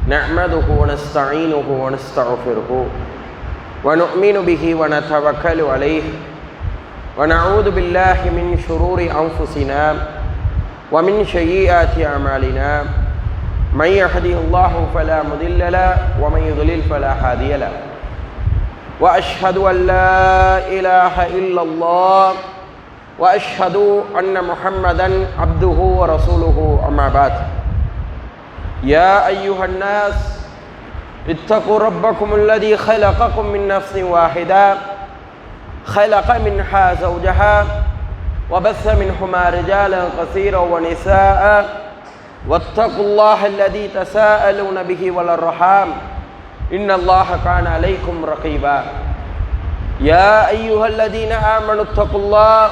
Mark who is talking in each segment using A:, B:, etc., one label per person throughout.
A: نحمده ونستعينه ونستغفره ونؤمن به ونتوكل عليه ونعوذ بالله من شرور أنفسنا ومن سيئات أعمالنا من يهده الله فلا مضل له ومن يضلل فلا هادي له وأشهد أن لا إله إلا الله وأشهد أن محمدا عبده ورسوله أما بعد يا أيها الناس اتقوا ربكم الذي خلقكم من نفس واحدة خلق منها زوجها وبث منهما رجالا كثيرا ونساء واتقوا الله الذي تساءلون به والأرحام إن الله كان عليكم رقيبا يا أيها الذين آمنوا اتقوا الله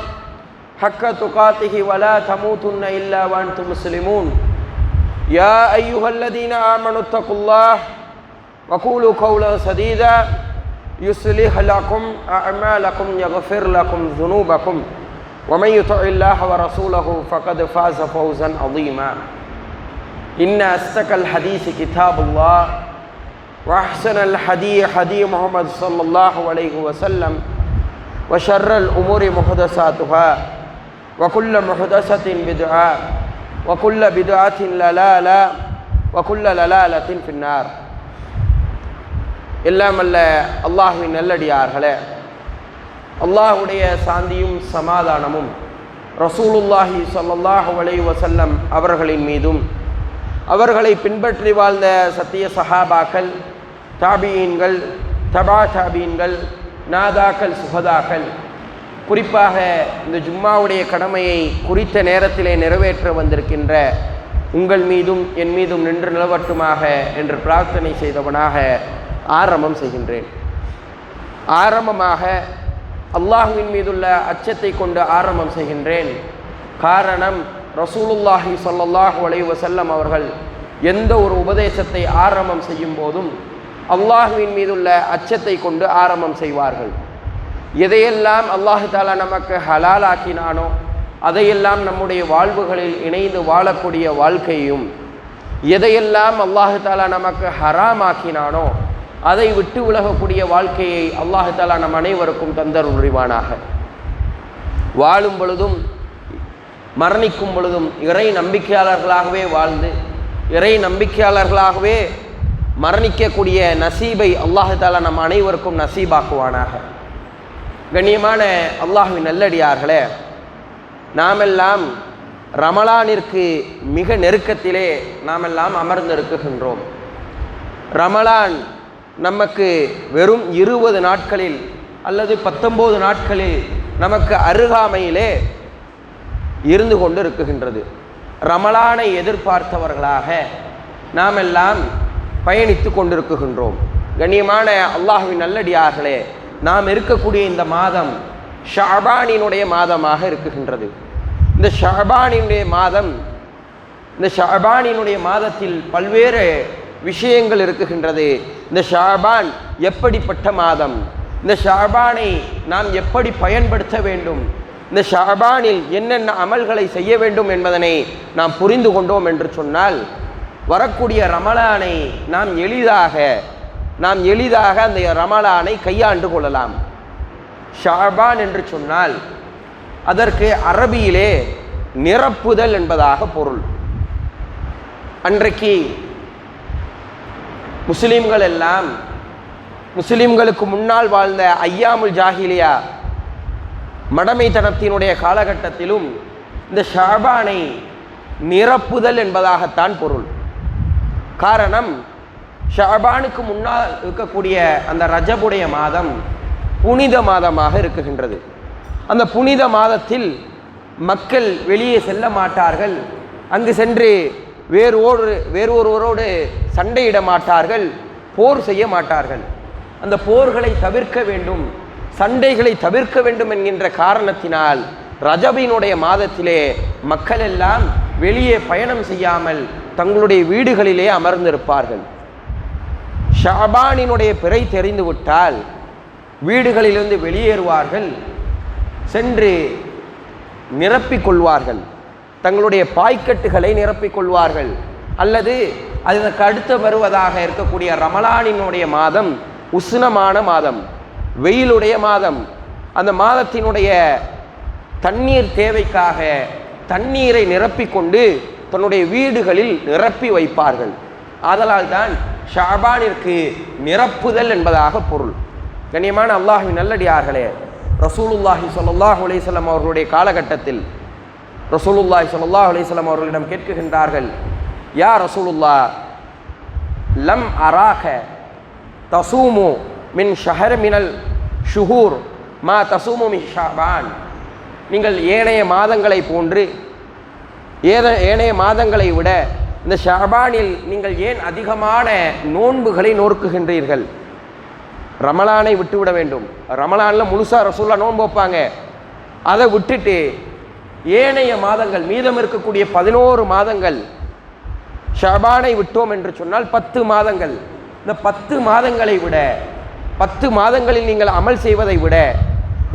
A: حق تقاته ولا تموتن إلا وأنتم مسلمون يا أيها الذين آمنوا اتقوا الله وقولوا قولا سديدا يصلح لكم أعمالكم يغفر لكم ذنوبكم ومن يطع الله ورسوله فقد فاز فوزا عظيما إن أصدق الحديث كتاب الله وأحسن الحديث حديث محمد صلى الله عليه وسلم وشر الأمور محدثاتها وكل محدثة بدعة وكل بدعة ضلالة وكل ضلالة في النار எல்லாம் அல்ல அல்லாஹ்வின் நல்லடியார்களே, அல்லாஹ்வுடைய சாந்தியும் சமாதானமும் ரசூலுல்லாஹி ஸல்லல்லாஹு அலைஹி வஸல்லம் அவர்களின் மீதும் அவர்களை பின்பற்றி வாழ்ந்த சத்திய சஹாபாக்கள், தாபியீன்கள், தபா தாபியீன்கள், நாதாக்கள், சுஹதாக்கள், குறிப்பாக இந்த ஜும்மாவுடைய கடமையை குறித்த நேரத்திலே நிறைவேற்ற வந்திருக்கின்ற உங்கள் மீதும் என் மீதும் நின்று நிலவட்டுமாக என்று பிரார்த்தனை செய்தவனாக ஆரம்பம் செய்கின்றேன். ஆரம்பமாக அல்லாஹ்வின் மீதுள்ள அச்சத்தை கொண்டு ஆரம்பம் செய்கின்றேன். காரணம், ரசூலுல்லாஹி ஸல்லல்லாஹு அலைஹி வஸல்லம் அவர்கள் எந்த ஒரு உபதேசத்தை ஆரம்பம் செய்யும் போதும் அல்லாஹ்வின் மீதுள்ள அச்சத்தை கொண்டு ஆரம்பம் செய்வார்கள். எதையெல்லாம் அல்லாஹ் தஆலா நமக்கு ஹலால் ஆக்கினானோ அதையெல்லாம் நம்முடைய வாழ்வுகளில் இணைந்து வாழக்கூடிய வாழ்க்கையும், எதையெல்லாம் அல்லாஹ் தஆலா நமக்கு ஹராம் ஆக்கினானோ அதை விட்டு விலகக்கூடிய வாழ்க்கையை அல்லாஹ் தஆலா நம் அனைவருக்கும் தந்தருள்வானாக. வாழும் பொழுதும் மரணிக்கும் பொழுதும் இறை நம்பிக்கையாளர்களாகவே வாழ்ந்து இறை நம்பிக்கையாளர்களாகவே மரணிக்கக்கூடிய நசீபை அல்லாஹ் தஆலா நம் அனைவருக்கும் நசீபாக்குவானாக. கண்ணியமான அல்லாஹ்வின் நல்லடியார்களே, நாமெல்லாம் ரமலானிற்கு மிக நெருக்கத்திலே நாமெல்லாம் அமர்ந்திருக்கின்றோம். ரமலான் நமக்கு வெறும் 20 நாட்களில் அல்லது 19 நாட்களில் நமக்கு அருகாமையிலே இருந்து கொண்டு இருக்குகின்றது. ரமலானை எதிர்பார்த்தவர்களாக நாமெல்லாம் பயணித்து கொண்டிருக்கின்றோம். கண்ணியமான அல்லாஹ்வின் நல்லடியார்களே, நாம் இருக்கக்கூடிய இந்த மாதம் ஷஅபானினுடைய மாதமாக இருக்குகின்றது. இந்த ஷஅபானினுடைய மாதத்தில் பல்வேறு விஷயங்கள் இருக்குகின்றது. இந்த ஷஅபான் எப்படிப்பட்ட மாதம், இந்த ஷஅபானை நாம் எப்படி பயன்படுத்த வேண்டும், இந்த ஷஅபானில் என்னென்ன அமல்களை செய்ய வேண்டும் என்பதனை நாம் புரிந்து கொண்டோம் என்று சொன்னால் வரக்கூடிய ரமலானை நாம் எளிதாக அந்த ரமலானை கையாண்டு கொள்ளலாம். ஷஅபான் என்று சொன்னால் அதற்கு அரபியிலே நிரப்புதல் என்பதாக பொருள். அன்றைக்கு முஸ்லிம்கள் எல்லாம் முஸ்லிம்களுக்கு முன்னால் வாழ்ந்த ஐயாமுல் ஜாஹிலியா மடமைத்தனத்தினுடைய காலகட்டத்திலும் இந்த ஷஅபானை நிரப்புதல் என்பதாகத்தான் பொருள். காரணம், ஷஅபானுக்கு முன்னால் இருக்கக்கூடிய அந்த ரஜபுடைய மாதம் புனித மாதமாக இருக்குகின்றது. அந்த புனித மாதத்தில் மக்கள் வெளியே செல்ல மாட்டார்கள், அங்கு சென்று வேறொருவரோடு சண்டையிட மாட்டார்கள், போர் செய்ய மாட்டார்கள். அந்த போர்களை தவிர்க்க வேண்டும், சண்டைகளை தவிர்க்க வேண்டும் என்கின்ற காரணத்தினால் ரஜபினுடைய மாதத்திலே மக்கள் எல்லாம் வெளியே பயணம் செய்யாமல் தங்களுடைய வீடுகளிலே அமர்ந்திருப்பார்கள். ஷஅபானினுடைய பிறை தெரிந்துவிட்டால் வீடுகளிலிருந்து வெளியேறுவார்கள், சென்று நிரப்பிக்கொள்வார்கள், தங்களுடைய பாய்க்கட்டுகளை நிரப்பிக்கொள்வார்கள், அல்லது அதற்கு அடுத்து வருவதாக இருக்கக்கூடிய ரமலானினுடைய மாதம் உஷ்ணமான மாதம், வெயிலுடைய மாதம். அந்த மாதத்தினுடைய தண்ணீர் தேவைக்காக தண்ணீரை நிரப்பிக்கொண்டு தன்னுடைய வீடுகளில் நிரப்பி வைப்பார்கள். ஆதலால் தான் ஷாபானிற்கு நிரப்புதல் என்பதாக பொருள். கண்ணியமான அல்லாஹ்வின் நல்லடியார்களே, ரசூலுல்லாஹி ஸல்லல்லாஹு அலைஹி வஸல்லம் அவர்களுடைய காலகட்டத்தில் ரசூலுல்லாஹி ஸல்லல்லாஹு அலைஹி வஸல்லம் அவர்களிடம் கேட்கின்றார்கள், யா ரசூலுல்லாஹ், லம் அராக தசூமு மின் ஷஹர் மினல் ஷுஹூர் மா தசூமு மின் ஷாபான். நீங்கள் ஏனைய மாதங்களை போன்று ஏனைய மாதங்களை விட இந்த ஷாபானில் நீங்கள் ஏன் அதிகமான நோன்புகளை நோக்குகின்றீர்கள்? ரமலானை விட்டுவிட வேண்டும். ரமலானில் முழுசாக ரசூல்லா நோன்பு வைப்பாங்க. அதை விட்டுட்டு ஏனைய மாதங்கள், மீதம் இருக்கக்கூடிய 11 மாதங்கள், ஷாபானை விட்டோம் என்று சொன்னால் 10 மாதங்கள். இந்த 10 மாதங்களை விட, 10 மாதங்களில் நீங்கள் அமல் செய்வதை விட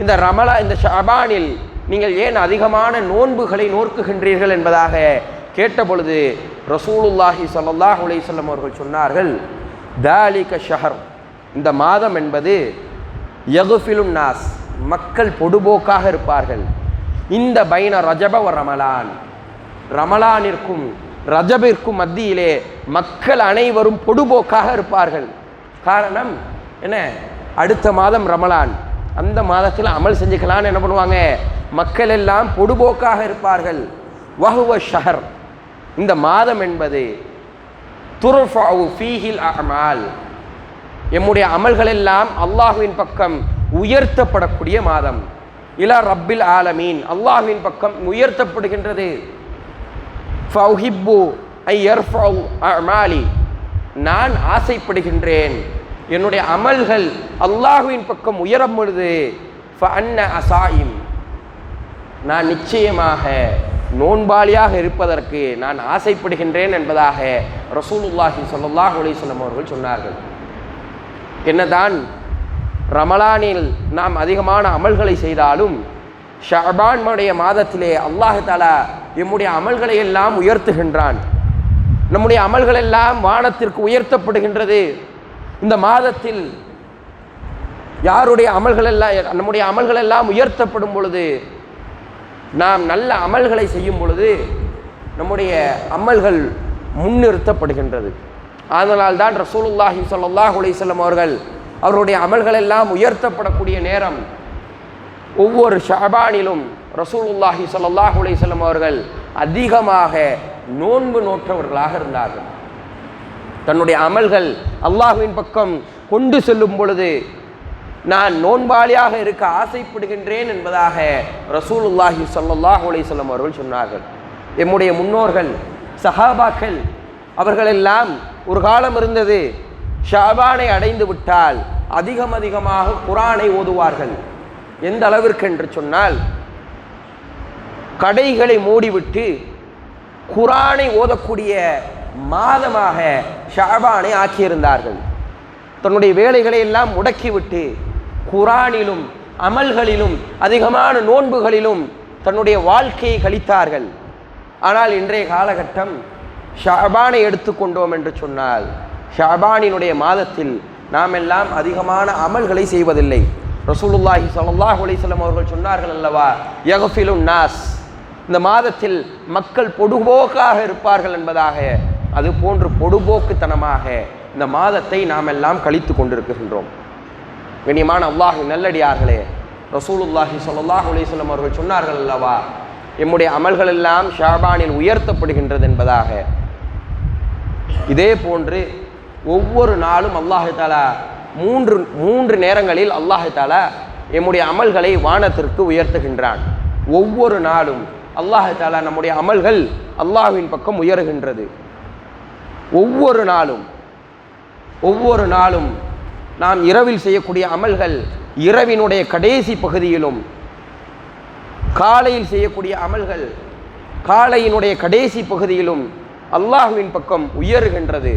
A: இந்த ஷாபானில் நீங்கள் ஏன் அதிகமான நோன்புகளை நோக்குகின்றீர்கள் என்பதாக கேட்டபொழுது ரசூலுல்லாஹி ஸல்லல்லாஹு அலைஹி வஸல்லம் அவர்கள் சொன்னார்கள், தாலிக ஷஹர், இந்த மாதம் என்பது யகுஃபிலுன் நாஸ், மக்கள் பொடுபோக்காக இருப்பார்கள். இந்த பைன ரஜப வ ரமலான், ரமலானிற்கும் ரஜபிற்கும் மத்தியிலே மக்கள் அனைவரும் பொடுபோக்காக இருப்பார்கள். காரணம் என்ன? அடுத்த மாதம் ரமலான், அந்த மாதத்தில் அமல் செஞ்சுக்கலான்னு என்ன பண்ணுவாங்க? மக்கள் எல்லாம் பொடுபோக்காக இருப்பார்கள். வஹுவ ஷஹர், இந்த மாதம் என்பது துர்ஃபஉ ஃபீஹில் அமால், எம்முடைய அமல்கள் எல்லாம் அல்லாஹ்வின் பக்கம் உயர்த்தப்படக்கூடிய மாதம். இலா ரப்பில் ஆலமீன், அல்லாஹ்வின் பக்கம் உயர்த்தப்படுகின்றது. ஃபௌஹிப்பு ஐ யர்ஃபஉ அமாலி, நான் ஆசைப்படுகின்றேன் என்னுடைய அமல்கள் அல்லாஹ்வின் பக்கம் உயரும் பொழுது ஃபஅன்ன அஸாயிம், நான் நிச்சயமாக நோன்பாளியாக இருப்பதற்கு நான் ஆசைப்படுகின்றேன் என்பதாக ரசூலுல்லாஹி ஸல்லல்லாஹு அலைஹி வஸல்லம் அவர்கள் சொன்னார்கள். என்னதான் ரமலானில் நாம் அதிகமான அமல்களை செய்தாலும் ஷஅபானுடைய மாதத்திலே அல்லாஹ் தஆலா நம்முடைய அமல்களை எல்லாம் உயர்த்துகின்றான். நம்முடைய அமல்கள் எல்லாம் வானத்திற்கு உயர்த்தப்படுகின்றது. இந்த மாதத்தில் யாருடைய அமல்கள் எல்லாம், நம்முடைய அமல்கள் எல்லாம் உயர்த்தப்படும் பொழுது, நாம் நல்ல அமல்களை செய்யும் பொழுது நம்முடைய அமல்கள் முன்னிறுத்தப்படுகின்றது. அதனால் தான் ரசூலுல்லாஹி ஸல்லல்லாஹு அலைஹி வஸல்லம் அவர்களுடைய அமல்கள் எல்லாம் உயர்த்தப்படக்கூடிய நேரம் ஒவ்வொரு ஷஅபானிலும் ரசூலுல்லாஹி ஸல்லல்லாஹு அலைஹி வஸல்லம் அவர்கள் அதிகமாக நோன்பு நோற்றவர்களாக இருந்தார்கள். தன்னுடைய அமல்கள் அல்லாஹ்வின் பக்கம் கொண்டு செல்லும் பொழுது நான் நோன்பாளியாக இருக்க ஆசைப்படுகின்றேன் என்பதாக ரசூலுல்லாஹி ஸல்லல்லாஹு அலைஹி வஸல்லம் அவர்கள் சொன்னார்கள். எம்முடைய முன்னோர்கள் சஹாபாக்கள் அவர்களெல்லாம் ஒரு காலம் இருந்தது, ஷஅபானை அடைந்து விட்டால் அதிகமாக குர்ஆனை ஓதுவார்கள். எந்த அளவிற்கு என்று சொன்னால், கடைகளை மூடிவிட்டு குர்ஆனை ஓதக்கூடிய மாதமாக ஷஅபானை ஆக்கியிருந்தார்கள். தன்னுடைய வேலைகளை எல்லாம் முடக்கிவிட்டு குர்ஆனிலும் அமல்களிலும் அதிகமான நோன்புகளிலும் தன்னுடைய வாழ்க்கையை கழித்தார்கள். ஆனால் இன்றைய காலகட்டம் ஷஅபானை எடுத்துக்கொண்டோம் என்று சொன்னால், ஷஅபானினுடைய மாதத்தில் நாம் எல்லாம் அதிகமான அமல்களை செய்வதில்லை. ரசூலுல்லாஹி ஸல்லல்லாஹு அலைஹி வஸல்லம் அவர்கள் சொன்னார்கள் அல்லவா, யக்ஃபிலுன் நாஸ், இந்த மாதத்தில் மக்கள் பொடுபோக்காக இருப்பார்கள் என்பதாக. அது போன்று பொடுபோக்குத்தனமாக இந்த மாதத்தை நாம் எல்லாம் கழித்து கொண்டிருக்கின்றோம். கண்ணியமான அல்லாஹ்வின் நல்லடியார்களே, ரசூலுல்லாஹி ஸல்லல்லாஹு அலைஹி வஸல்லம் அவர்கள் சொன்னார்கள் அல்லவா, எம்முடைய அமல்கள் எல்லாம் ஷஅபானில் உயர்த்தப்படுகின்றது என்பதாக. இதே போன்று ஒவ்வொரு நாளும் அல்லாஹ் தஆலா மூன்று நேரங்களில் அல்லாஹ் தஆலா எம்முடைய அமல்களை வானத்திற்கு உயர்த்துகின்றான். ஒவ்வொரு நாளும் அல்லாஹ் தஆலா நம்முடைய அமல்கள் அல்லாஹ்வின் பக்கம் உயர்கின்றது. ஒவ்வொரு நாளும் நாம் இரவில் செய்யக்கூடிய அமல்கள் இரவினுடைய கடைசி பகுதியிலும், காலையில் செய்யக்கூடிய அமல்கள் காலையினுடைய கடைசி பகுதியிலும் அல்லாஹ்வின் பக்கம் உயர்கின்றது.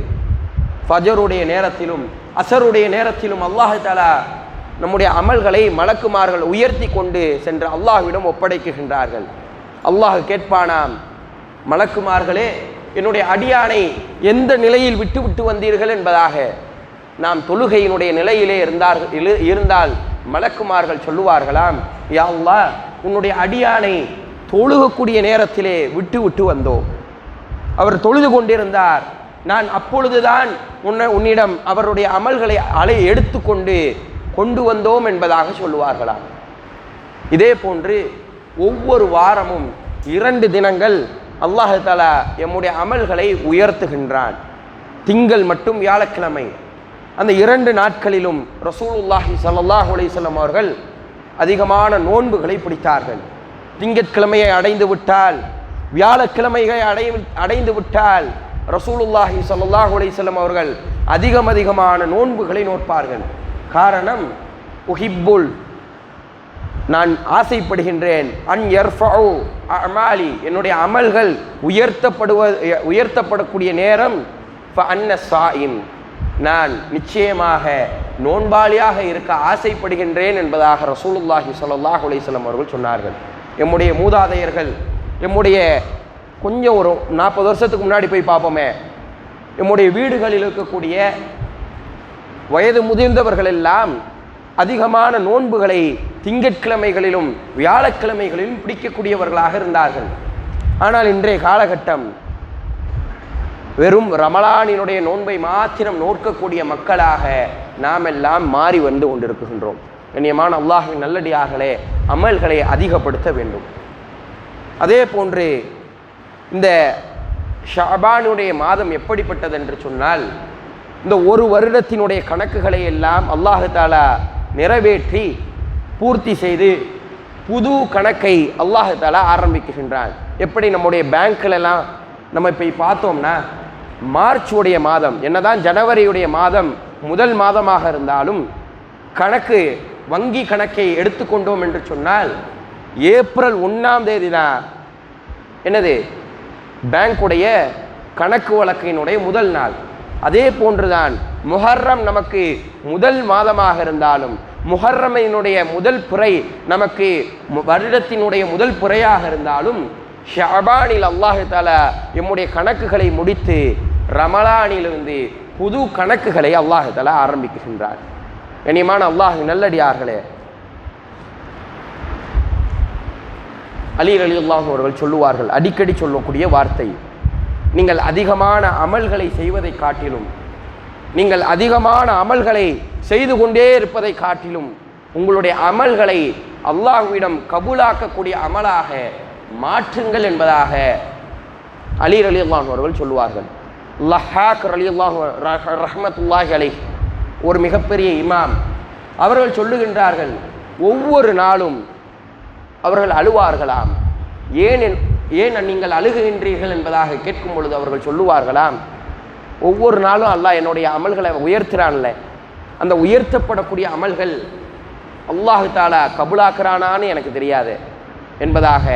A: ஃபஜருடைய நேரத்திலும் அசருடைய நேரத்திலும் அல்லாஹ் தஆலா நம்முடைய அமல்களை மலக்குமார்கள் உயர்த்தி கொண்டு சென்று அல்லாஹ்விடம் ஒப்படைக்குகின்றார்கள். அல்லாஹ் கேட்பானாம், மலக்குமார்களே என்னுடைய அடியானை எந்த நிலையில் விட்டு விட்டு வந்தீர்கள் என்பதாக நாம் தொழுகையினுடைய நிலையிலே இருந்தால் மலக்குமார்கள் சொல்லுவார்களாம், யா அல்லாஹ், உன்னுடைய அடியானை தொழுகக்கூடிய நேரத்திலே விட்டு விட்டு வந்தோம். அவர் தொழுது கொண்டிருந்தார், நான் அப்பொழுதுதான் உன்னிடம் அவருடைய அமல்களை எடுத்துக்கொண்டு கொண்டு வந்தோம் என்பதாக சொல்லுவார்களாம். இதே போன்று ஒவ்வொரு வாரமும் 2 தினங்கள் அல்லாஹ் தஆலா எம்முடைய அமல்களை உயர்த்துகின்றான். திங்கள் மற்றும் வியாழக்கிழமை, அந்த 2 நாட்களிலும் ரசூலுல்லாஹி ஸல்லல்லாஹு அலைஹி வஸல்லம் அவர்கள் அதிகமான நோன்புகளை பிடித்தார்கள். திங்கட்கிழமையை அடைந்து விட்டால், வியாழக்கிழமையை அடைந்து விட்டால் ரசூலுல்லாஹி ஸல்லல்லாஹு அலைஹி வஸல்லம் அவர்கள் அதிகமான நோன்புகளை நோட்பார்கள். காரணம், உஹிப்புல், நான் ஆசைப்படுகின்றேன், அன் யர்ஃபஉ அமாலி, என்னுடைய அமல்கள் உயர்த்தப்படக்கூடிய நேரம், ஃபஅன்ன ஸாயிம், நான் நிச்சயமாக நோன்பாளியாக இருக்க ஆசைப்படுகின்றேன் என்பதாக ரசூலுல்லாஹி ஸல்லல்லாஹு அலைஹி வஸல்லம் அவர்கள் சொன்னார்கள். எம்முடைய மூதாதையர்கள், எம்முடைய கொஞ்சம் ஒரு 40 வருஷத்துக்கு முன்னாடி போய் பார்ப்போமே, எம்முடைய வீடுகளில் இருக்கக்கூடிய வயது முதிர்ந்தவர்கள் எல்லாம் அதிகமான நோன்புகளை திங்கட்கிழமைகளிலும் வியாழக்கிழமைகளிலும் பிடிக்கக்கூடியவர்களாக இருந்தார்கள். ஆனால் இன்றைய காலகட்டம் வெறும் ரமலானினுடைய நோன்பை மாத்திரம் நோக்கக்கூடிய மக்களாக நாம் எல்லாம் மாறி வந்து கொண்டிருக்கின்றோம். கண்ணியமான அல்லாஹ்வின் நல்லடியார்களே, அமல்களை அதிகப்படுத்த வேண்டும். அதே போன்று இந்த ஷஅபானுடைய மாதம் எப்படிப்பட்டது என்று சொன்னால், இந்த ஒரு வருடத்தினுடைய கணக்குகளை எல்லாம் அல்லாஹ் தஆலா நிறைவேற்றி பூர்த்தி செய்து புது கணக்கை அல்லாஹ் தஆலா ஆரம்பிக்கின்றான். எப்படி நம்முடைய பேங்க்லெல்லாம் நம்ம இப்போ பார்த்தோம்னா, மார்ச் உடைய மாதம் என்னதான் ஜனவரியுடைய மாதம் முதல் மாதமாக இருந்தாலும் கணக்கு வங்கி கணக்கை எடுத்துக்கொண்டோம் என்று சொன்னால் ஏப்ரல் 1ஆம் தேதி தான் என்னது பேங்குடைய கணக்கு வழக்கினுடைய முதல் நாள். அதே போன்றுதான் முஹர்ரம் நமக்கு முதல் மாதமாக இருந்தாலும் முஹர்ரமினுடைய முதல் பிறை நமக்கு வருடத்தினுடைய முதல் பிறையாக இருந்தாலும் ஷஅபானில் அல்லாஹ் தஆலா எம்முடைய கணக்குகளை முடித்து ரமலானிலிருந்து புது கணக்குகளை அல்லாஹ் தஆலா ஆரம்பிக்கின்றார். கண்ணியமான அல்லாஹ் நல்லடியார்களே, அலி ரலியல்லாஹு அவர்கள் சொல்லுவார்கள், அடிக்கடி சொல்லக்கூடிய வார்த்தை, நீங்கள் அதிகமான அமல்களை செய்வதை காட்டிலும், நீங்கள் அதிகமான அமல்களை செய்து கொண்டே இருப்பதை காட்டிலும் உங்களுடைய அமல்களை அல்லாஹ்விடம் கபூலாக்கக்கூடிய அமலாக மாற்றுங்கள் என்பதாக அலி ரலியல்லாஹு அவர்கள் சொல்லுவார்கள். லஹாக் ரலியல்லாஹு ரஹ்மத்துல்லாஹி அலைஹி ஒரு மிகப்பெரிய இமாம், அவர்கள் சொல்லுகின்றார்கள், ஒவ்வொரு நாளும் அவர்கள் அழுவார்களாம். ஏன் நீங்கள் அழுகுகின்றீர்கள் என்பதாக கேட்கும் பொழுது அவர்கள் சொல்லுவார்களாம், ஒவ்வொரு நாளும் அல்லாஹ் என்னுடைய அமல்களை உயர்த்துறான்ல, அந்த உயர்த்தப்படக்கூடிய அமல்கள் அல்லாஹ் தஆலா கபூலாக்குறானான்னு எனக்கு தெரியாது என்பதாக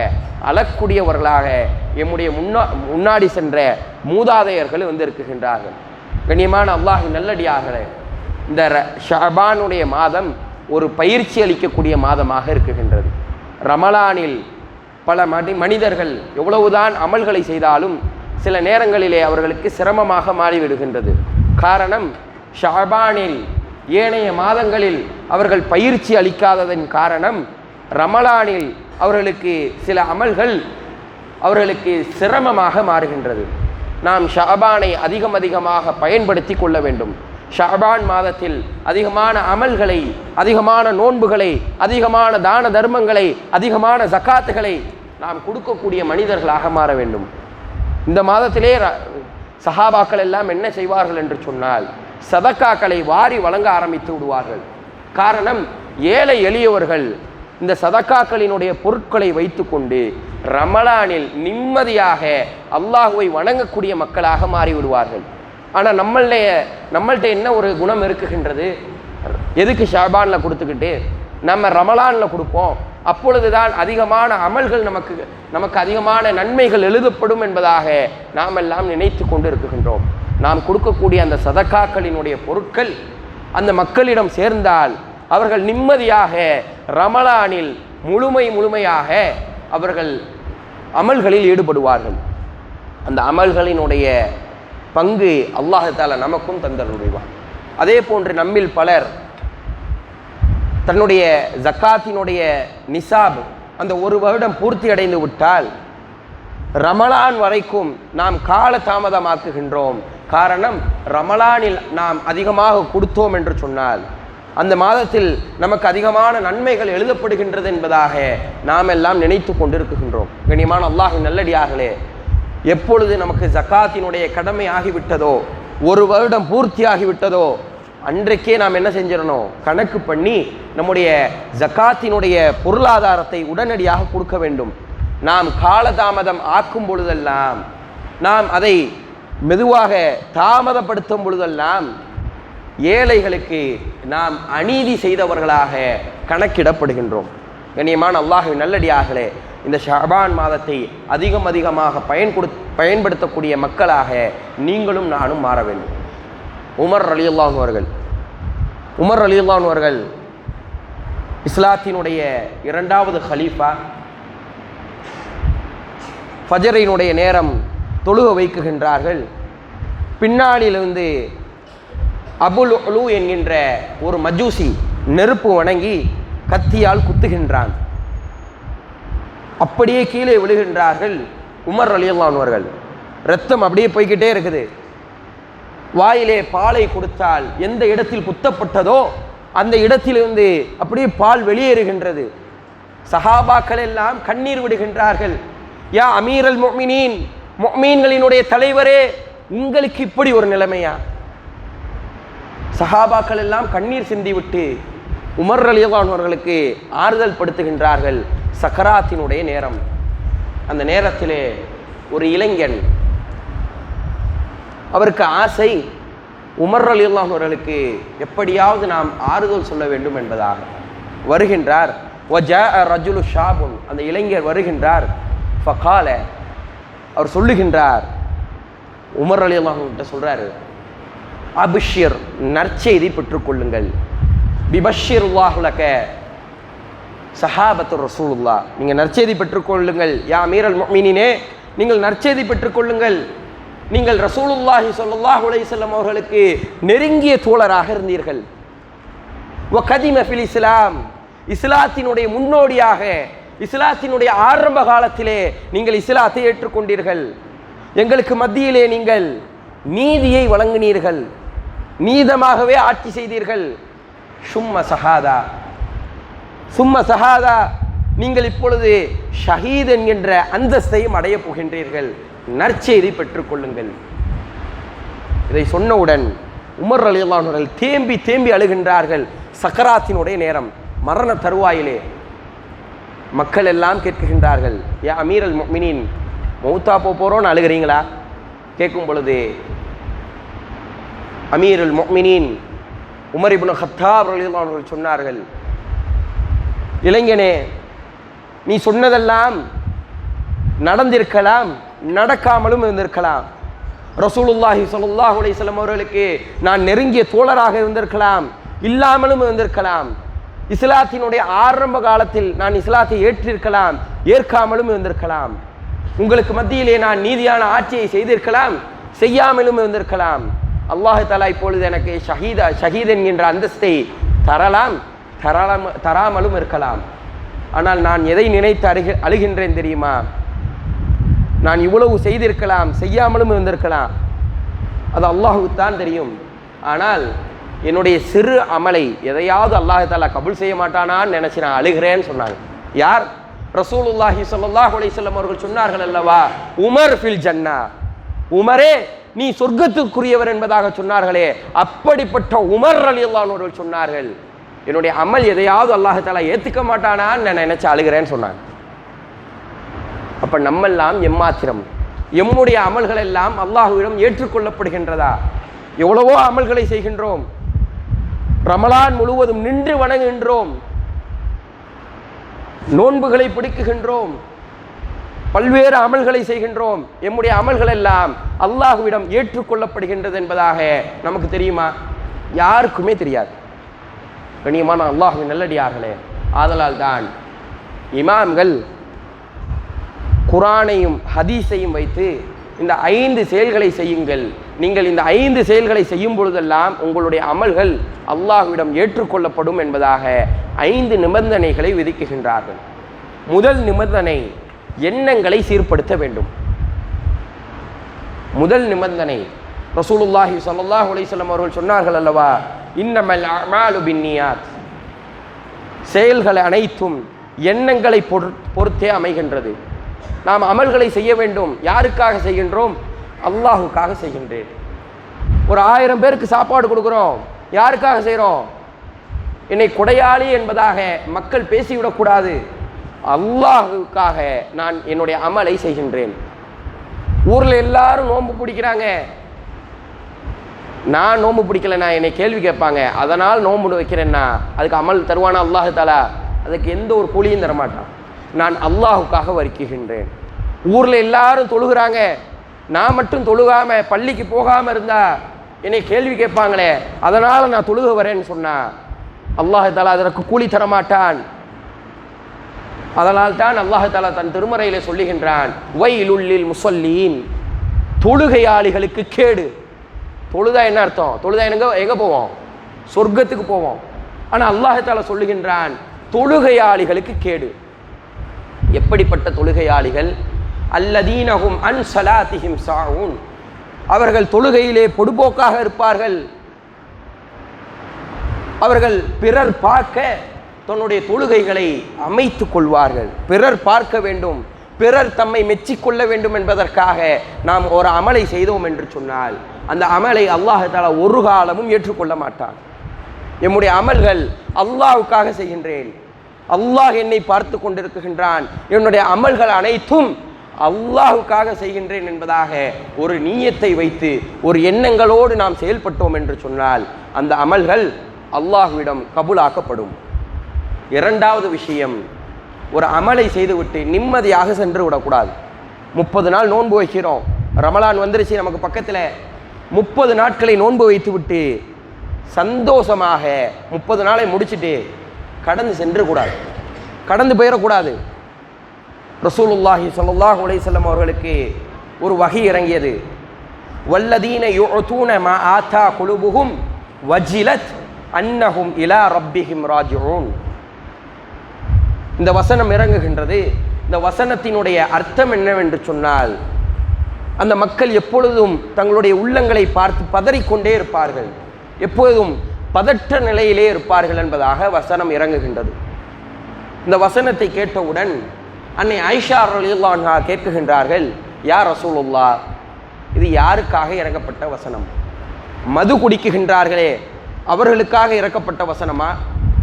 A: அழக்கூடியவர்களாக எம்முடைய முன்னாடி சென்ற மூதாதையர்கள் வந்திருக்கின்றார்கள். கண்ணியமான அல்லாஹ் நல்லடியார்களே, இந்த ஷஅபானுடைய மாதம் ஒரு பயிற்சி அளிக்கக்கூடிய மாதமாக இருக்குகின்றது. ரமலானில் பல மனிதர்கள் எவ்வளவுதான் அமல்களை செய்தாலும் சில நேரங்களிலே அவர்களுக்கு சிரமமாக மாறிவிடுகின்றது. காரணம், ஷஅபானில் ஏனைய மாதங்களில் அவர்கள் பயிற்சி அளிக்காததன் காரணம் ரமலானில் அவர்களுக்கு சில அமல்கள் அவர்களுக்கு சிரமமாக மாறுகின்றது. நாம் ஷஅபானை அதிகமாக பயன்படுத்தி கொள்ள வேண்டும். ஷஅபான் மாதத்தில் அதிகமான அமல்களை, அதிகமான நோன்புகளை, அதிகமான தான தர்மங்களை, அதிகமான ஜகாத்துகளை நாம் கொடுக்கக்கூடிய மனிதர்களாக மாற வேண்டும். இந்த மாதத்திலே சஹாபாக்கள் எல்லாம் என்ன செய்வார்கள் என்று சொன்னால், சதக்காக்களை வாரி வழங்க ஆரம்பித்து விடுவார்கள். காரணம், ஏழை எளியவர்கள் இந்த சதக்காக்களினுடைய பொருட்களை வைத்து கொண்டு ரமலானில் நிம்மதியாக அல்லாஹுவை வணங்கக்கூடிய மக்களாக மாறிவிடுவார்கள். ஆனால் நம்மள்கிட்ட என்ன ஒரு குணம் இருக்குகின்றது, எதுக்கு ஷஅபானில் கொடுத்துக்கிட்டு நம்ம ரமலானில் கொடுப்போம், அப்பொழுதுதான் அதிகமான அமல்கள் நமக்கு அதிகமான நன்மைகள் எழுதப்படும் என்பதாக நாம் எல்லாம் நினைத்து கொண்டு இருக்குகின்றோம். நாம் கொடுக்கக்கூடிய அந்த சதக்காக்களினுடைய பொருட்கள் அந்த மக்களிடம் சேர்ந்தால் அவர்கள் நிம்மதியாக ரமலானில் முழுமையாக அவர்கள் அமல்களில் ஈடுபடுவார்கள். அந்த அமல்களினுடைய பங்கு அல்லாஹ் தஆலா நமக்கும் தந்தருள்வான். அதே போன்று நம்மில் பலர் தன்னுடைய ஜக்காத்தினுடைய நிசாப் அந்த ஒரு வருடம் பூர்த்தி அடைந்து விட்டால் ரமலான் வரைக்கும் நாம் கால தாமதமாக்குகின்றோம். காரணம், ரமலானில் நாம் அதிகமாக கொடுத்தோம் என்று சொன்னால் அந்த மாதத்தில் நமக்கு அதிகமான நன்மைகள் எழுதப்படுகின்றது என்பதாக நாம் எல்லாம் நினைத்து கொண்டிருக்கின்றோம். கண்ணியமான அல்லாஹ்வின் நல்லடியார்களே, எப்பொழுது நமக்கு ஜக்காத்தினுடைய கடமை ஆகிவிட்டதோ, ஒரு வருடம் பூர்த்தி ஆகிவிட்டதோ, அன்றைக்கே நாம் என்ன செஞ்சிடணும், கணக்கு பண்ணி நம்முடைய ஜக்காத்தினுடைய பொருளாதாரத்தை உடனடியாக கொடுக்க வேண்டும். நாம் காலதாமதம் ஆக்கும் பொழுதெல்லாம், நாம் அதை மெதுவாக தாமதப்படுத்தும் பொழுதெல்லாம் ஏழைகளுக்கு நாம் அநீதி செய்தவர்களாக கணக்கிடப்படுகின்றோம். கண்ணியமான அல்லாஹ்வின் நல்லடியார்களே, இந்த ஷஅபான் மாதத்தை அதிகமாக பயன்படுத்தக்கூடிய மக்களாக நீங்களும் நானும் மாற வேண்டும். உமர் ரலியல்லாஹு அவர்கள் இஸ்லாத்தினுடைய இரண்டாவது ஹலீஃபா. ஃபஜரினுடைய நேரம் தொழுக வைக்குகின்றார்கள். பின்னாளிலிருந்து அபுல் உலு என்கின்ற ஒரு மஜூசி நெருப்பு வணங்கி கத்தியால் குத்துகின்றான். அப்படியே கீழே விழுகின்றார்கள் உமர் ரலியல்லாஹு அவர்கள். இரத்தம் அப்படியே போய்கிட்டே இருக்குது. வாயிலே பாலை கொடுத்தால் எந்த இடத்தில் குத்தப்பட்டதோ அந்த இடத்திலிருந்து அப்படியே பால் வெளியேறுகின்றது. சஹாபாக்கள் எல்லாம் கண்ணீர் விடுகின்றார்கள். யா அமீரல் முஃமினீன், முஃமின்களினுடைய தலைவரே, உங்களுக்கு இப்படி ஒரு நிலைமையா? சஹாபாக்கள் எல்லாம் கண்ணீர் சிந்திவிட்டு உமர் ரலியல்லாஹு அவர்களுக்கு ஆறுதல் படுத்துகின்றார்கள். சக்கராத்தினுடைய நேரம். அந்த நேரத்திலே ஒரு இளைஞன், அவருக்கு ஆசை உமர் ரலியல்லாஹு அவர்களுக்கு எப்படியாவது நாம் ஆறுதல் சொல்ல வேண்டும் என்பதாக வருகின்றார். வஜாஅ ரஜுலு ஷாபுன், அந்த இளைஞர் வருகின்றார். ஃபகால, அவர் சொல்லுகின்றார், உமர் ரலியல்லாஹு கிட்ட சொல்றாரு, அபிஷிர், நற்செய்தி பெற்றுக்கொள்ளுங்கள். பிபஷிருல்லாஹு லக சஹாபத்து ரசூலுல்லாஹ், நீங்கள் நற்செய்தி பெற்றுக்கொள்ளுங்கள். யா அமீரல் முஃமினீனே, நீங்கள் நற்செய்தி பெற்றுக்கொள்ளுங்கள். நீங்கள் ரசூலுல்லாஹி ஸல்லல்லாஹு அலைஹி வஸல்லம் அவர்களுக்கு நெருங்கிய தோழராக இருந்தீர்கள். வகதிம ஃபில் இஸ்லாம், இஸ்லாத்தினுடைய முன்னோடியாக, இஸ்லாத்தினுடைய ஆரம்ப காலத்திலே நீங்கள் இஸ்லாத்தை ஏற்றுக்கொண்டீர்கள். எங்களுக்கு மத்தியிலே நீங்கள் நீதியை வழங்கினீர்கள், நீதமாகவே ஆட்சி செய்தீர்கள். சும்ம சஹாதா, நீங்கள் இப்பொழுது ஷஹீத் என்கின்ற அந்தஸ்தையும் அடையப் போகின்றீர்கள். நற்செய்தி பெற்றுக்கொள்ளுங்கள். இதை சொன்னவுடன் உமர் ரலியல்லாஹு அவர்கள் தேம்பி தேம்பி அழுகின்றார்கள். சக்கராத்தினுடைய நேரம், மரண தருவாயிலே. மக்கள் எல்லாம் கேட்கின்றார்கள், யா அமீரல் முஃமினீன், மௌத்தா போறோன்னு அழுகிறீங்களா? கேட்கும் பொழுது அமீருல் முஃமினீன் உமர் இப்னு கத்தாப் ரலியல்லாஹு அவர்கள் சொன்னார்கள், இளைஞனே, நீ சொன்னதெல்லாம் நடந்திருக்கலாம், நடக்காமலும் இருந்திருக்கலாம். ரசூலுல்லாஹி ஸல்லல்லாஹு அலைஹி வஸல்லம் அவர்களுக்கு நான் நெருங்கிய தோழராக இருந்திருக்கலாம், இல்லாமலும் இருந்திருக்கலாம். இஸ்லாத்தினுடைய ஆரம்ப காலத்தில் நான் இஸ்லாத்தை ஏற்றிருக்கலாம், ஏற்காமலும் இருந்திருக்கலாம். உங்களுக்கு மத்தியிலே நான் நீதியான ஆட்சியை செய்திருக்கலாம், செய்யாமலும் இருந்திருக்கலாம். அல்லாஹ் தஆலா இப்பொழுது எனக்கு ஷஹீத் என்கின்ற அந்தஸ்தை தராமலும் இருக்கலாம். ஆனால் நான் எதை நினைத்து அழுகின்றேன் தெரியுமா? நான் இவ்வளவு செய்திருக்கலாம், செய்யாமலும் இருந்திருக்கலாம். அது அல்லாஹுக்கு தான் தெரியும். ஆனால் என்னுடைய சிறு அமலை எதையாவது அல்லாஹ் தஆலா கபூல் செய்ய மாட்டானான்னு நினைச்சு நான் அழுகிறேன்னு சொன்னாங்க. யார்? ரசூலுல்லாஹி ஸல்லல்லாஹு அலைஹி வஸல்லம் அவர்கள் சொன்னார்கள் அல்லவா, உமர் ஃபில் ஜன்னா, உமரே நீ சொர்க்கத்துக்குரியவர் என்பதாக சொன்னார்களே, அப்படிப்பட்ட உமர் ரலியல்லாஹு அவர்கள் சொன்னார்கள், என்னுடைய அமல் எதையாவது அல்லாஹ் தஆலா ஏற்றுக்க மாட்டானான்னு நான் நினைச்சு அழுகிறேன்னு சொன்னாங்க. அப்ப நம்மெல்லாம் எம்மாத்திரம், எம்முடைய அமல்கள் எல்லாம் அல்லாஹ்விடம் ஏற்றுக்கொள்ளப்படுகின்றதா? எவ்வளவோ அமல்களை செய்கின்றோம், ரமலான் முழுவதும் நின்று வணங்குகின்றோம், நோன்புகளை பிடிக்குகின்றோம், பல்வேறு அமல்களை செய்கின்றோம். எம்முடைய அமல்கள் எல்லாம் அல்லாஹ்விடம் ஏற்றுக்கொள்ளப்படுகின்றது என்பதாக நமக்கு தெரியுமா? யாருக்குமே தெரியாது. கண்ணியமான அல்லாஹ்வின் நல்லடியார்களே, ஆதலால் தான் இமாம்கள் குர்ஆனையும் ஹதீஸையும் வைத்து இந்த 5 செயல்களை செய்யுங்கள். நீங்கள் இந்த 5 செயல்களை செய்யும் பொழுதெல்லாம் உங்களுடைய அமல்கள் அல்லாஹ்விடம் ஏற்றுக்கொள்ளப்படும் என்பதாக 5 நிபந்தனைகளை விதிக்குகின்றார்கள். முதல் நிபந்தனை, எண்ணங்களை சீர்படுத்த வேண்டும். முதல் நிபந்தனை, ரசூலுல்லாஹி ஸல்லல்லாஹு அலைஹி வஸல்லம் அவர்கள் சொன்னார்கள் அல்லவா, இன்னமல் அமாலு பின்னியாத், செயல்கள் அனைத்தும் எண்ணங்களை பொறுத்தே அமைகின்றது. நாம் அமல்களை செய்ய வேண்டும். யாருக்காக செய்கின்றோம்? அல்லாஹுக்காக செய்கின்றேன். ஒரு 1000 பேருக்கு சாப்பாடு கொடுக்குறோம், யாருக்காக செய்கிறோம்? என்னை கொடையாளி என்பதாக மக்கள் பேசிவிடக்கூடாது. அல்லாஹுக்காக நான் என்னுடைய அமலை செய்கின்றேன். ஊரில் எல்லாரும் நோன்பு பிடிக்கிறாங்க, நான் நோன்பு பிடிக்கலைன்னா என்னை கேள்வி கேட்பாங்க, அதனால் நோன்பு வைக்கிறேன்னா அதுக்கு அமல் தருவானா அல்லாஹு தாலா? அதுக்கு எந்த ஒரு கூலியும் தரமாட்டான். நான் அல்லாஹுக்காக வரிக்குகின்றேன். ஊரில் எல்லாரும் தொழுகிறாங்க, நான் மட்டும் தொழுகாம பள்ளிக்கு போகாமல் இருந்தா என்னை கேள்வி கேட்பாங்களே, அதனால் நான் தொழுக வரேன்னு சொன்னா அல்லாஹு தாலா அதற்கு கூலி தரமாட்டான். அதனால் தான் அல்லாஹு தாலா தன் திருமறையிலே சொல்லுகின்றான், வைலுல்லில் முஸல்லீன், தொழுகையாளிகளுக்கு கேடு. தொழுதா என்ன அர்த்தம்? தொழுதா எங்க போவோம்? சொர்க்கத்துக்கு போவோம். ஆனால் அல்லாஹு தாலா சொல்லுகின்றான், தொழுகையாளிகளுக்கு கேடு. எப்படிப்பட்ட தொழுகையாளிகள்? அல்லதீனஹும் அன் ஸலாத்திஹிம் சாஊன், அவர்கள் தொழுகையிலே பொடுபோக்காக இருப்பார்கள். அவர்கள் பிறர் பார்க்க தன்னுடைய தொழுகைகளை அமைத்து கொள்வார்கள். பிறர் பார்க்க வேண்டும், பிறர் தம்மை மெச்சிக்கொள்ள வேண்டும் என்பதற்காக நாம் ஒரு அமலை செய்தோம் என்று சொன்னால் அந்த அமலை அல்லாஹ் தஆலா ஒரு காலமும் ஏற்றுக்கொள்ள மாட்டான். என்னுடைய அமல்கள் அல்லாஹ்வுக்காக செய்கின்றேன், அல்லாஹ் என்னை பார்த்து கொண்டிருக்கின்றான், என்னுடைய அமல்கள் அனைத்தும் அல்லாஹ்வுக்காக செய்கின்றேன் என்பதாக ஒரு நீயத்தை வைத்து ஒரு எண்ணங்களோடு நாம் செயல்பட்டோம் என்று சொன்னால் அந்த அமல்கள் அல்லாஹ்விடம் கபூலாக்கப்படும். இரண்டாவது விஷயம், ஒரு அமலை செய்துவிட்டு நிம்மதியாக சென்று விடக்கூடாது. 30 நாள் நோன்பு வைக்கிறோம், ரமலான் வந்துருச்சு நமக்கு பக்கத்தில், 30 நாட்களை நோன்பு வைத்து விட்டு சந்தோஷமாக 30 நாளை முடிச்சுட்டு கடந்து சென்று கூடாது, கடந்து போயிடக்கூடாது. ரசூலுல்லாஹி ஸல்லல்லாஹு அலைஹி வஸல்லம் அவர்களுக்கு ஒரு வஹி இறங்கியது, வல்லதீன யுஅதூன மா ஆதா குலுபுஹும் வஜிலத் அன்னஹும் இலா ரப்பிஹிம் ராஜிஊன். இந்த வசனம் இறங்குகின்றது. இந்த வசனத்தினுடைய அர்த்தம் என்னவென்று சொன்னால், அந்த மக்கள் எப்பொழுதும் தங்களுடைய உள்ளங்களை பார்த்து பதறிக்கொண்டே இருப்பார்கள், எப்பொழுதும் பதற்ற நிலையிலே இருப்பார்கள் என்பதாக வசனம் இறங்குகின்றது. இந்த வசனத்தை கேட்டவுடன் அன்னை ஆயிஷா ரலியல்லாஹு அன்ஹா கேட்குகின்றார்கள், யா ரசூலுல்லாஹ், இது யாருக்காக இறக்கப்பட்ட வசனம்? மது குடிக்குகின்றார்களே அவர்களுக்காக இறக்கப்பட்ட வசனமா?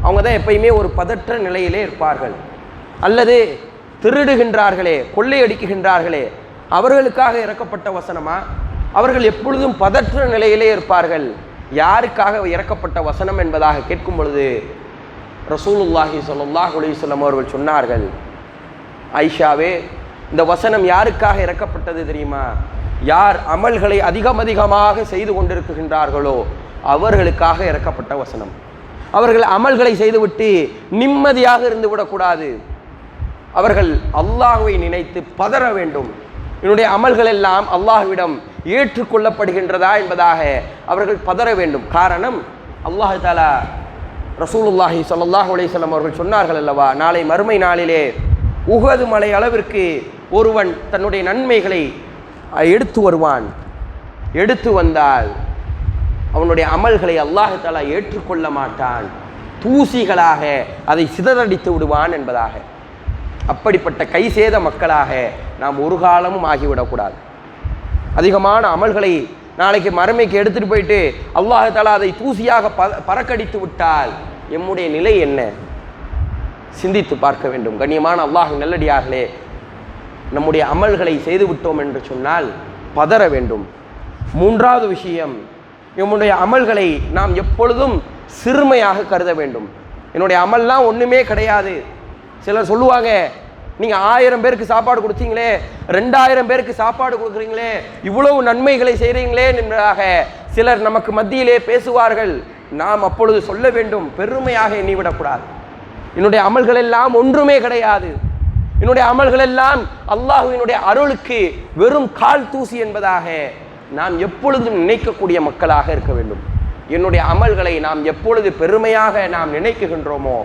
A: அவங்க தான் எப்பயுமே ஒரு பதற்ற நிலையிலே இருப்பார்கள். அல்லது திருடுகின்றார்களே, கொள்ளையடிக்குகின்றார்களே, அவர்களுக்காக இறக்கப்பட்ட வசனமா? அவர்கள் எப்பொழுதும் பதற்ற நிலையிலே இருப்பார்கள். யாருக்காக இறக்கப்பட்ட வசனம் என்பதாக கேட்கும் பொழுது ரசூலுல்லாஹி ஸல்லல்லாஹு அலைஹி வஸல்லம் அவர்கள் சொன்னார்கள், ஆயிஷாவே, இந்த வசனம் யாருக்காக இறக்கப்பட்டது தெரியுமா? யார் அமல்களை அதிகமாக செய்து கொண்டிருக்கின்றார்களோ அவர்களுக்காக இறக்கப்பட்ட வசனம். அவர்கள் அமல்களை செய்துவிட்டு நிம்மதியாக இருந்து விடக்கூடாது. அவர்கள் அல்லாஹ்வை நினைத்து பதற வேண்டும். என்னுடைய அமல்கள் எல்லாம் அல்லாஹ்விடம் ஏற்றுக்கொள்ளப்படுகின்றதா என்பதாக அவர்கள் பதற வேண்டும். காரணம், அல்லாஹ் தஆலா ரசூலுல்லாஹி ஸல்லல்லாஹு அலைஹி வஸல்லம் அவர்கள் சொன்னார்கள் அல்லவா, நாளை மறுமை நாளிலே உஹது மலை அளவிற்கு ஒருவன் தன்னுடைய நன்மைகளை எடுத்து வருவான். எடுத்து வந்தால் அவனுடைய அமல்களை அல்லாஹ் தஆலா ஏற்றுக்கொள்ள மாட்டான், தூசிகளாக அதை சிதறடித்து விடுவான் என்பதாக. அப்படிப்பட்ட கை சேத மக்களாக நாம் ஒரு காலமும் ஆகிவிடக்கூடாது. அதிகமான அமல்களை நாளைக்கு மறுமைக்கு எடுத்துகிட்டு போயிட்டு அல்லாஹ் தஆலா அதை தூசியாக பறக்கடித்து விட்டால் எம்முடைய நிலை என்ன? சிந்தித்து பார்க்க வேண்டும். கண்ணியமான அல்லாஹ் நல்லடியார்களே, நம்முடைய அமல்களை செய்து விட்டோம் என்று சொன்னால் பதற வேண்டும். மூன்றாவது விஷயம், நம்முடைய அமல்களை நாம் எப்பொழுதும் சிறுமையாக கருத வேண்டும். என்னுடைய அமல்லாம் ஒன்றுமே கிடையாது. சிலர் சொல்லுவாங்க, நீங்கள் 1000 பேருக்கு சாப்பாடு கொடுத்தீங்களே, 2000 பேருக்கு சாப்பாடு கொடுக்குறீங்களே, இவ்வளவு நன்மைகளை செய்கிறீங்களே என்பதாக சிலர் நமக்கு மத்தியிலே பேசுவார்கள். நாம் அப்பொழுது சொல்ல வேண்டும், பெருமையாக எண்ணிவிடக்கூடாது. என்னுடைய அமல்கள் எல்லாம் ஒன்றுமே கிடையாது. என்னுடைய அமல்கள் எல்லாம் அல்லாஹ்வினுடைய அருளுக்கு வெறும் கால் தூசி என்பதாக நாம் எப்பொழுதும் நினைக்கக்கூடிய மக்களாக இருக்க வேண்டும். என்னுடைய அமல்களை நாம் எப்பொழுது பெருமையாக நாம் நினைக்குகின்றோமோ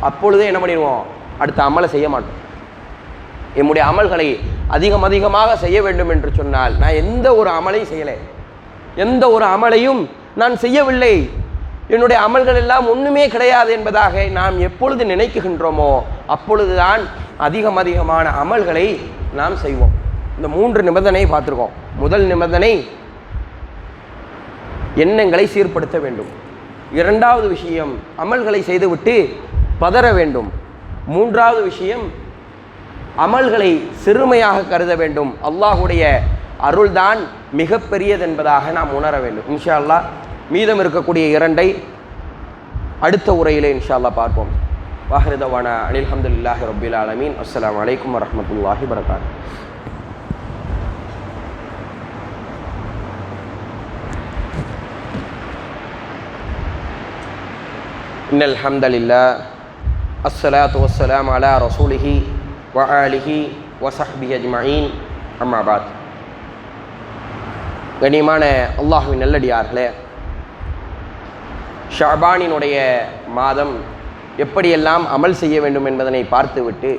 A: அப்பொழுதே என்ன பண்ணிடுவோம், அடுத்த அமலை செய்ய மாட்டோம். என்னுடைய அமல்களை அதிகமாக செய்ய வேண்டும் என்று சொன்னால் நான் எந்த ஒரு அமலையும் செய்யலை, எந்த ஒரு அமலையும் நான் செய்யவில்லை, என்னுடைய அமல்கள் எல்லாம் ஒன்றுமே கிடையாது என்பதாக நாம் எப்பொழுது நினைக்குகின்றோமோ அப்பொழுதுதான் அதிகமான அமல்களை நாம் செய்வோம். இந்த 3 நிபந்தனையை பார்த்துருக்கோம். முதல் நிபந்தனை எண்ணங்களை சீர்படுத்த வேண்டும். 2வது விஷயம் அமல்களை செய்துவிட்டு பதற வேண்டும். 3வது விஷயம் அமல்களை சிறுமையாக கருத வேண்டும். அல்லாஹுடைய அருள்தான் மிகப்பெரியது என்பதாக நாம் உணர வேண்டும். இன்ஷா அல்லாஹ் மீதம் இருக்கக்கூடிய 2ஐ அடுத்த உரையிலே இன்ஷா அல்லாஹ் பார்ப்போம். வாஹிரு தவானா அனில் ஹம்துலில்லாஹி ரப்பில் ஆலமீன். அஸ்ஸலாமு அலைக்கும் வரஹ்மத்துல்லாஹி வபரகாத்துஹு. இன்னல் ஹம்தலில்லாஹ் அஸ்ஸலாத்து வஸ்ஸலாமு அலா ரசூலிஹி வ ஆலிஹி வ ஸஹ்பிஹி அஜ்மஈன். அம்மா பாத். கண்ணியமான அல்லாஹ்வின் நல்லடியார்களே, ஷஅபானினுடைய மாதம் எப்படியெல்லாம் அமல் செய்ய வேண்டும் என்பதனை பார்த்துவிட்டு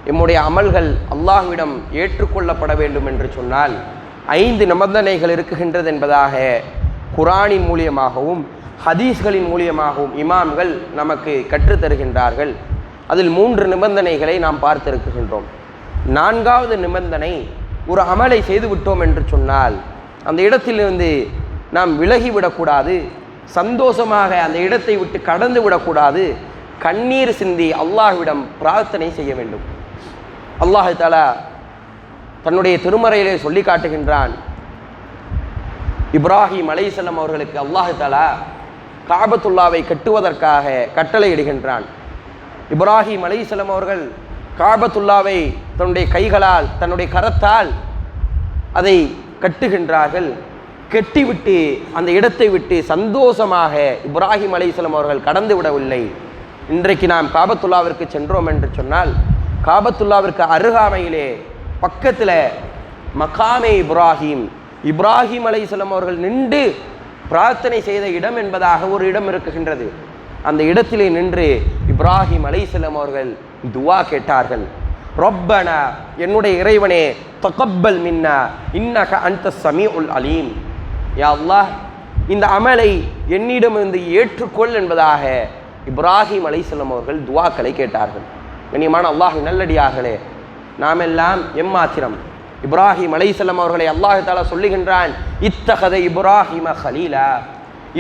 A: நம்முடைய அமல்கள் அல்லாஹ்விடம் ஏற்றுக்கொள்ளப்பட வேண்டும் என்று சொன்னால் 5 நிபந்தனைகள் இருக்குகின்றது என்பதாக குர்ஆனின் மூலியமாகவும் ஹதீஸ்களின் மூலியமாகவும் இமாம்கள் நமக்கு கற்றுத்தருகின்றார்கள். அதில் 3 நிபந்தனைகளை நாம் பார்த்திருக்கின்றோம். 4வது நிபந்தனை, ஒரு அமலை செய்துவிட்டோம் என்று சொன்னால் அந்த இடத்திலிருந்து நாம் விலகிவிடக்கூடாது, சந்தோஷமாக அந்த இடத்தை விட்டு கடந்து விடக்கூடாது, கண்ணீர் சிந்தி அல்லாஹ்விடம் பிரார்த்தனை செய்ய வேண்டும். அல்லாஹ் தஆலா தன்னுடைய திருமறையிலே சொல்லி காட்டுகின்றான். இப்ராஹிம் அலைஹிஸ்ஸலாம் அவர்களுக்கு அல்லாஹ் தஆலா காபத்துல்லாவை கட்டுவதற்காக கட்டளை இடுகின்றான். இப்ராஹிம் அலைஹிஸ்ஸலாம் அவர்கள் காபத்துல்லாவை தன்னுடைய கைகளால் தன்னுடைய கரத்தால் அதை கட்டுகின்றார்கள். கெட்டிவிட்டு அந்த இடத்தை விட்டு சந்தோஷமாக இப்ராஹிம் அலைஹிஸ்ஸலாம் அவர்கள் கடந்து விடவில்லை. இன்றைக்கு நாம் காபத்துல்லாவிற்கு சென்றோம் என்று சொன்னால் காபத்துல்லாவிற்கு அருகாமையிலே பக்கத்தில் மகாமே இப்ராஹிம் அலைஹிஸ்ஸலாம் அவர்கள் நின்று பிரார்த்தனை செய்த இடம் என்பதாக ஒரு இடம் இருக்குகின்றது. அந்த இடத்திலே நின்று இப்ராஹிம் அலைஹிஸ்ஸலாம் அவர்கள் துவா கேட்டார்கள். ரப்பனா, என்னுடைய இறைவனே, தகப்பல் மின்னா இன்னக அன்த ஸமீஉல் அலீம். யா அல்லாஹ், இந்த அமலை என்னிடமிருந்து ஏற்றுக்கொள் என்பதாக இப்ராஹிம் அலைஹிஸ்ஸலாம் அவர்கள் துவாக்களை கேட்டார்கள். கண்ணியமான அல்லாஹ்வின் நல்லடியார்களே, நாம் எல்லாம் எம்மாத்திரம் இப்ராஹிம் அலைஹிஸ்ஸலாம் அவர்களை அல்லாஹ் தஆலா சொல்லுகின்றான், இத்தகத இப்ராஹிம ஹலீலா,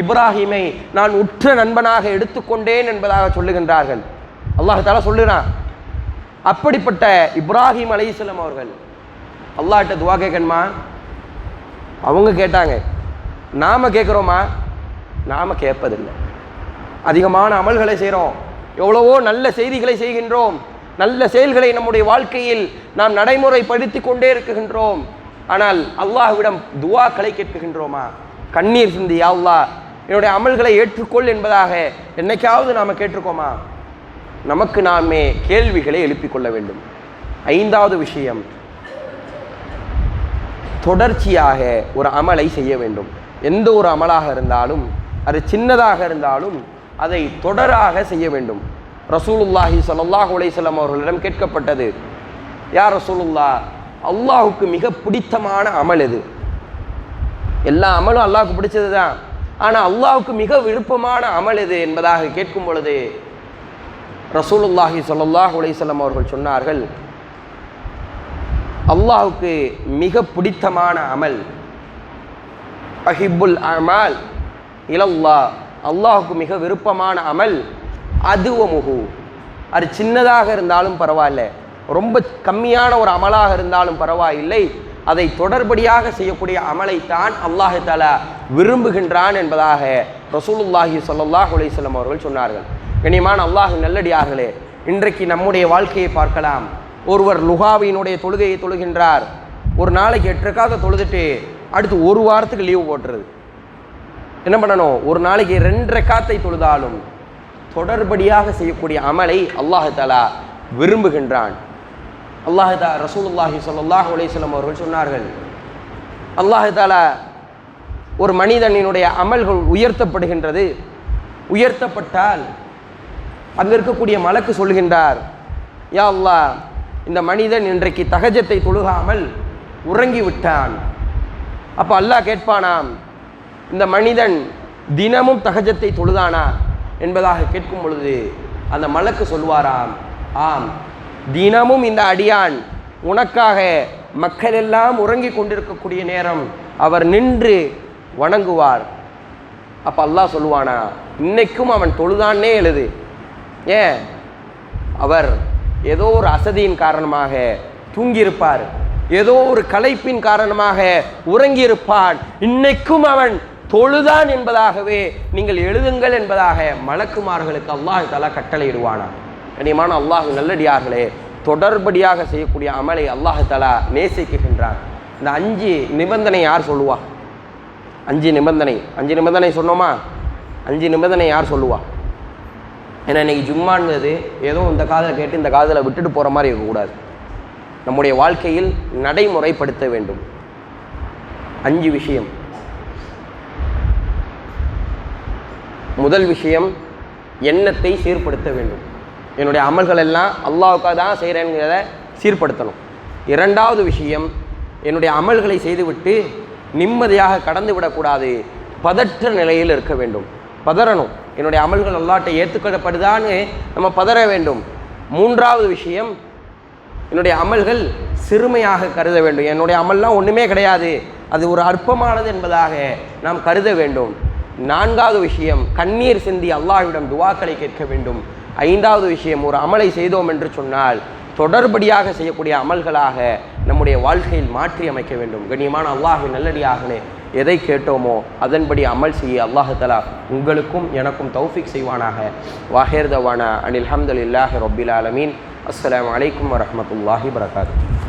A: இப்ராஹிமை நான் உற்ற நண்பனாக எடுத்துக்கொண்டேன் என்பதாக சொல்லுகின்றார்கள். அல்லாஹ் தஆலா சொல்லுறான். அப்படிப்பட்ட இப்ராஹிம் அலைஹிஸ்ஸலாம் அவர்கள் அல்லாஹ்ட்ட துவா கேட்கணுமா? அவங்க கேட்டாங்க. நாம் கேட்குறோமா? நாம் கேட்பதில்லை. அதிகமான அமல்களை செய்கிறோம், எவ்வளவோ நல்ல செய்திகளை செய்கின்றோம், நல்ல செயல்களை நம்முடைய வாழ்க்கையில் நாம் நடைமுறைப்படுத்தி கொண்டே இருக்குகின்றோம். ஆனால் அல்லாஹ்விடம் துவாக்களை கேட்குகின்றோமா? கண்ணீர் சிந்தி யா அல்லாஹ் என்னுடைய அமல்களை ஏற்றுக்கொள் என்பதாக என்னைக்காவது நாம் கேட்டிருக்கோமா? நமக்கு நாமே கேள்விகளை எழுப்பிக் கொள்ள வேண்டும். 5வது விஷயம், தொடர்ச்சியாக ஒரு அமலை செய்ய வேண்டும். எந்த ஒரு அமலாக இருந்தாலும் அது சின்னதாக இருந்தாலும் அதை தொடராக செய்ய வேண்டும். ரசூலுல்லாஹி ஸல்லல்லாஹு அலைஹி வஸல்லம் அவர்களிடம் கேட்கப்பட்டது, யா ரசூலுல்லாஹ், அல்லாஹுக்கு மிக பிடித்தமான அமல் எது? எல்லா அமலும் அல்லாஹுக்கு பிடிச்சது தான், ஆனால் அல்லாஹுக்கு மிக விருப்பமான அமல் எது என்பதாக கேட்கும் பொழுது ரசூலுல்லாஹி ஸல்லல்லாஹு அலைஹி வஸல்லம் அவர்கள் சொன்னார்கள், அல்லாஹுக்கு மிக பிடித்தமான அமல் அஹிப்புல் அமால் இலல்லாஹ், அல்லாஹுக்கு மிக விருப்பமான அமல் அதுவமுகு, அது சின்னதாக இருந்தாலும் பரவாயில்லை, ரொம்ப கம்மியான ஒரு அமலாக இருந்தாலும் பரவாயில்லை, அதை தொடர்படியாக செய்யக்கூடிய அமலைத்தான் அல்லாஹ் தஆலா விரும்புகின்றான் என்பதாக ரசூலுல்லாஹி ஸல்லல்லாஹு அலைஹி வஸல்லம் அவர்கள் சொன்னார்கள். கண்ணியமான அல்லாஹ்வின் நல்லடியார்களே, இன்றைக்கு நம்முடைய வாழ்க்கையை பார்க்கலாம். ஒருவர் லுகாவினுடைய தொழுகையை தொழுகின்றார், ஒரு நாளைக்கு 8 ரக்காத் தொழுதுட்டு அடுத்து ஒரு வாரத்துக்கு லீவு போட்டுறது. என்ன பண்ணணும்? ஒரு நாளைக்கு 2 ரக்காத்தை தொழுதாலும் தொடர்படியாக செய்யக்கூடிய அமலை அல்லாஹ் தஆலா விரும்புகின்றான். ரசூலுல்லாஹி ஸல்லல்லாஹு அலைஹி வஸல்லம் அவர்கள் சொன்னார்கள், அல்லாஹ் தஆலா ஒரு மனிதனினுடைய அமல்கள் உயர்த்தப்படுகின்றது. உயர்த்தப்பட்டால் அங்கே இருக்கக்கூடிய மலக்கு சொல்கின்றார், யா அல்லாஹ், இந்த மனிதன் இன்றைக்கு தஹஜ்ஜத்தை தொழுகாமல் உறங்கிவிட்டான். அப்போ அல்லாஹ் கேட்பானாம், இந்த மனிதன் தினமும் தஹஜ்ஜத்தை தொழுதானா என்பதாக கேட்கும் பொழுது அந்த மலக்கு சொல்வாராம், ஆம், தினமும் இந்த அடியான் உனக்காக மக்கள் எல்லாம் உறங்கி கொண்டிருக்கக்கூடிய நேரம் அவர் நின்று வணங்குவார். அப்போ அல்லாஹ் சொல்லுவானா, இன்னைக்கும் அவன் தொழுதானே எழுது. ஏன்? அவர் ஏதோ ஒரு அசதியின் காரணமாக தூங்கியிருப்பார், ஏதோ ஒரு களைப்பின் காரணமாக உறங்கியிருப்பான், இன்னைக்கும் அவன் தொழுதான் என்பதாகவே நீங்கள் எழுதுங்கள் என்பதாக மலக்குமார்களுக்கு அல்லாஹ் தஆலா கட்டளையிடுவானா. கண்ணியமான அல்லாஹ் நல்லடியார்களே, தொடர்படியாக செய்யக்கூடிய அமலை அல்லாஹ் தஆலா நேசிக்கின்றான். இந்த 5 நிபந்தனை யார் சொல்லுவா? 5 நிபந்தனை சொன்னோமா? 5 நிபந்தனை யார் சொல்லுவா? ஏன்னா இன்னைக்கு ஜும்மான்றது ஏதோ இந்த காதில் கேட்டு இந்த காதில் விட்டுட்டு போகிற மாதிரி இருக்கக்கூடாது. நம்முடைய வாழ்க்கையில் நடைமுறைப்படுத்த வேண்டும். 5 விஷயம். முதல் விஷயம், எண்ணத்தை சீர்படுத்த வேண்டும். என்னுடைய அமல்கள் எல்லாம் அல்லாஹ்வுக்காக தான் செய்கிறேங்கிறத சீர்படுத்தணும். 2வது விஷயம், என்னுடைய அமல்களை செய்துவிட்டு நிம்மதியாக கடந்து விடக்கூடாது, பதற்ற நிலையில் இருக்க வேண்டும். பதறணும், என்னுடைய அமல்கள் அல்லாஹ்ட்ட ஏற்றுக்கொள்ளப்படுதான்னு நம்ம பதற வேண்டும். 3வது விஷயம், என்னுடைய அமல்கள் சிறுமையாக கருத வேண்டும். என்னுடைய அமல்லாம் ஒன்றுமே கிடையாது, அது ஒரு அற்பமானது என்பதாக நாம் கருத வேண்டும். 4வது விஷயம், கண்ணீர் சிந்தி அல்லாஹ்விடம் துஆக்களை கேட்க வேண்டும். 5வது விஷயம், ஒரு அமலை செய்தோம் என்று சொன்னால் தொடர்படியாக செய்யக்கூடிய அமல்களாக நம்முடைய வாழ்க்கையில் மாற்றி அமைக்க வேண்டும். கண்ணியமான அல்லாஹ்வின் நல்லடியார்களே, எதை கேட்டோமோ அதன்படி அமல் செய்ய அல்லாஹ் தஆலா உங்களுக்கும் எனக்கும் தௌஃபீக் செய்வானாக. வாஹிர் தவானா அனில் ஹம்துலில்லாஹி ரப்பில் ஆலமீன். அஸ்ஸலாமு அலைக்கும் வரஹ்மத்துல்லாஹி வபரகாத்துஹு.